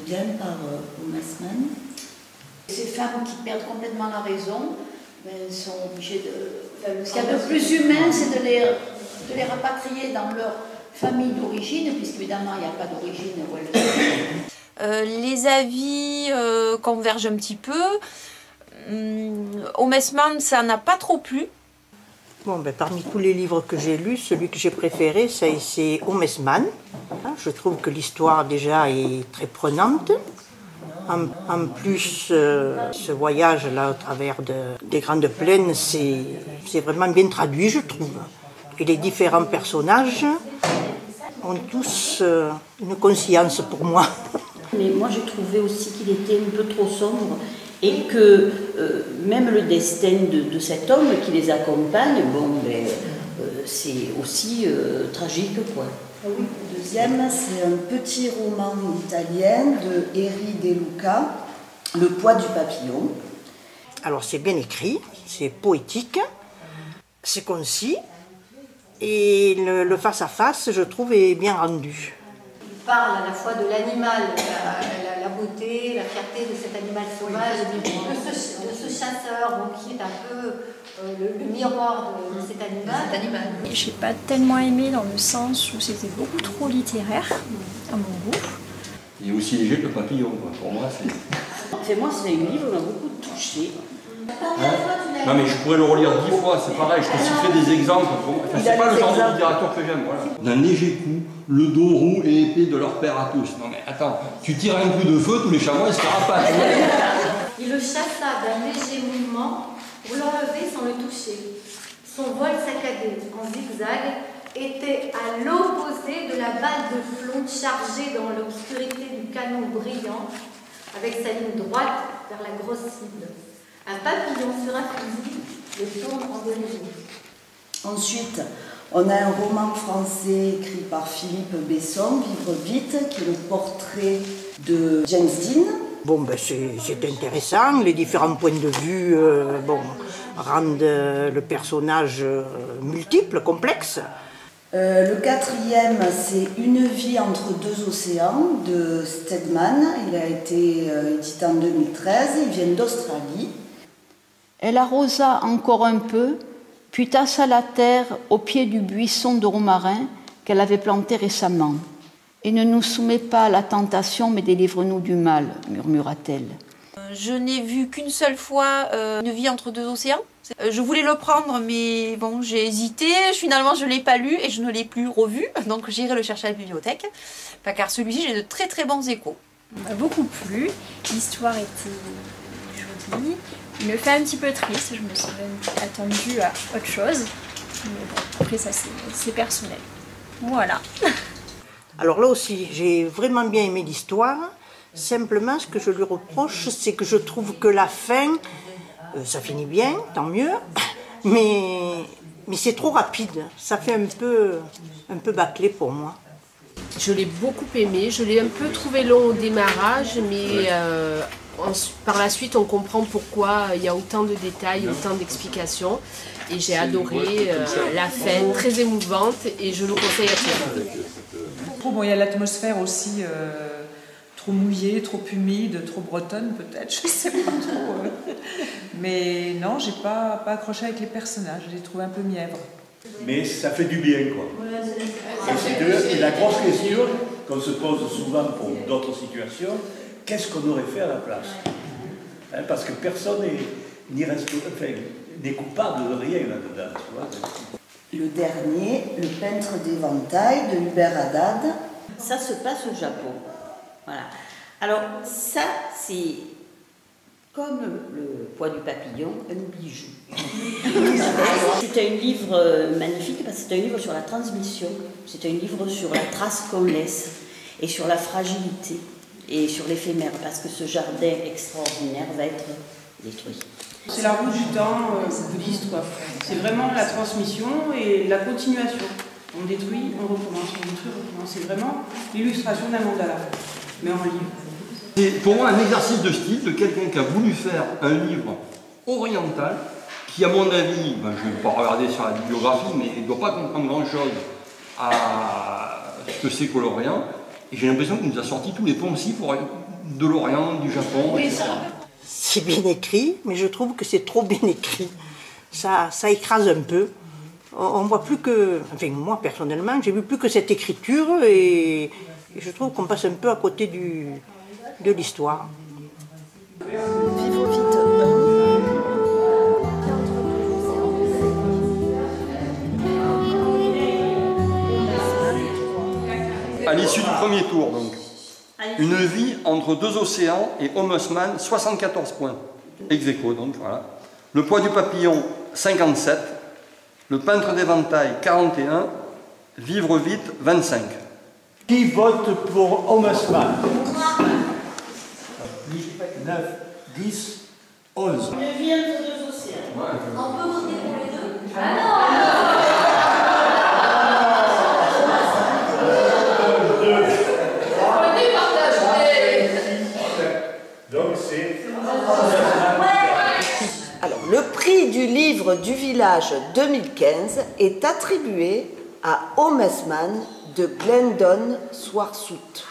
bien par Oumesman. Ces femmes qui perdent complètement la raison, ben, sont obligées de... Enfin, ce qu'il y a de plus humain, c'est de les rapatrier dans leur famille d'origine, puisqu'évidemment il n'y a pas d'origine où elles... Les avis convergent un petit peu. Oumesman, ça n'a pas trop plu. Bon, ben, parmi tous les livres que j'ai lus, celui que j'ai préféré, c'est Oumesman. Je trouve que l'histoire déjà est très prenante. En plus, ce voyage-là au travers des grandes plaines, c'est vraiment bien traduit, je trouve. Et les différents personnages ont tous une conscience pour moi. Mais moi, j'ai trouvé aussi qu'il était un peu trop sombre et que même le destin de cet homme qui les accompagne, bon, ben, c'est aussi tragique, quoi. Ah oui. Le deuxième, c'est un petit roman italien de Eri De Luca, Le poids du papillon. Alors c'est bien écrit, c'est poétique, c'est concis et le face-à-face, je trouve, est bien rendu. Il parle à la fois de l'animal, la beauté, la fierté de cet animal sauvage, de ce chasseur bon, qui est un peu le miroir de cet animal. J'ai pas tellement aimé dans le sens où c'était beaucoup trop littéraire, à mon goût. Il est aussi léger que le papillon, quoi. Pour moi, c'est... Enfin, moi, c'est un livre qui m'a beaucoup touché. Hein? Non mais je pourrais le relire 10 fois, c'est pareil, je te citerai des exemples. Enfin, c'est pas le genre de littérature que j'aime, voilà. D'un léger coup, le dos roux et épais de leur père à tous. Non mais attends, tu tires un coup de feu, tous les chamois ils se carapatent. Il le chassa d'un léger mouvement pour l'enlever sans le toucher. Son vol saccadé en zigzag était à l'opposé de la balle de plomb chargée dans l'obscurité du canon brillant, avec sa ligne droite vers la grosse cible. Un papillon sur un fusil le tourne en demi-jour. Ensuite, on a un roman français écrit par Philippe Besson, Vivre vite, qui est le portrait de James Dean. Bon, ben, c'est intéressant, les différents points de vue bon, rendent le personnage multiple, complexe. Le quatrième, c'est Une vie entre deux océans de Stedman. Il a été édité en 2013, il vient d'Australie. Elle arrosa encore un peu, puis tassa la terre au pied du buisson de romarin qu'elle avait planté récemment. « Et ne nous soumets pas à la tentation, mais délivre-nous du mal », murmura-t-elle. Je n'ai vu qu'une seule fois Une vie entre deux océans. Je voulais le prendre, mais bon, j'ai hésité. Finalement, je ne l'ai pas lu et je ne l'ai plus revu. Donc, j'irai le chercher à la bibliothèque. Enfin, car celui-ci, j'ai de très très bons échos. Il m'a beaucoup plu. L'histoire était jolie. Il me fait un petit peu triste. Je me suis attendue à autre chose. Mais bon, après, ça, c'est personnel. Voilà. Alors là aussi, j'ai vraiment bien aimé l'histoire. Simplement, ce que je lui reproche, c'est que je trouve que la fin, ça finit bien, tant mieux, mais c'est trop rapide. Ça fait un peu bâclé pour moi. Je l'ai beaucoup aimé, je l'ai un peu trouvé long au démarrage, mais par la suite on comprend pourquoi il y a autant de détails, autant d'explications. Et j'ai adoré la fin, très émouvante, et je le conseille à tout le monde. Bon, il y a l'atmosphère aussi trop mouillée, trop humide, trop bretonne peut-être, je ne sais pas trop. Mais non, j'ai pas accroché avec les personnages, je les trouve un peu mièvres. Mais ça fait du bien, quoi. Et la grosse question qu'on se pose souvent pour d'autres situations, qu'est-ce qu'on aurait fait à la place? Hein, parce que personne n'est coupable de rien là-dedans, tu vois. Le dernier, Le peintre d'éventail de Hubert Haddad. Ça se passe au Japon. Voilà. Alors ça, c'est comme le poids du papillon, un bijou. C'est un livre magnifique parce que c'est un livre sur la transmission. C'est un livre sur la trace qu'on laisse et sur la fragilité et sur l'éphémère parce que ce jardin extraordinaire va être détruit. C'est la roue du temps bouddhiste, quoi. C'est vraiment la transmission et la continuation. On détruit, on recommence, on détruit, on recommence. C'est vraiment l'illustration d'un mandala, mais en livre. C'est pour moi un exercice de style de quelqu'un qui a voulu faire un livre oriental, qui à mon avis, ben, je ne vais pas regarder sur la bibliographie, mais il ne doit pas comprendre grand-chose à ce que c'est que l'Orient. Et j'ai l'impression qu'il nous a sorti tous les poncifs pour de l'Orient, du Japon, etc. C'est bien écrit, mais je trouve que c'est trop bien écrit. Ça écrase un peu. On voit plus que, enfin moi personnellement, j'ai vu plus que cette écriture et je trouve qu'on passe un peu à côté de l'histoire. Vivre vite. À l'issue du premier tour, donc. Une vie entre deux océans et Homme Haussmann, 74 points. Ex aequo, donc voilà. Le poids du papillon, 57. Le peintre d'éventail, 41. Vivre vite, 25. Qui vote pour Homme Haussmann? 8, 9, 10, 11. Une vie entre deux océans. On peut voter pour les deux? Ah non! Alors, le prix du livre du village 2015 est attribué à Homme Haussmann de Glendon Swarsut.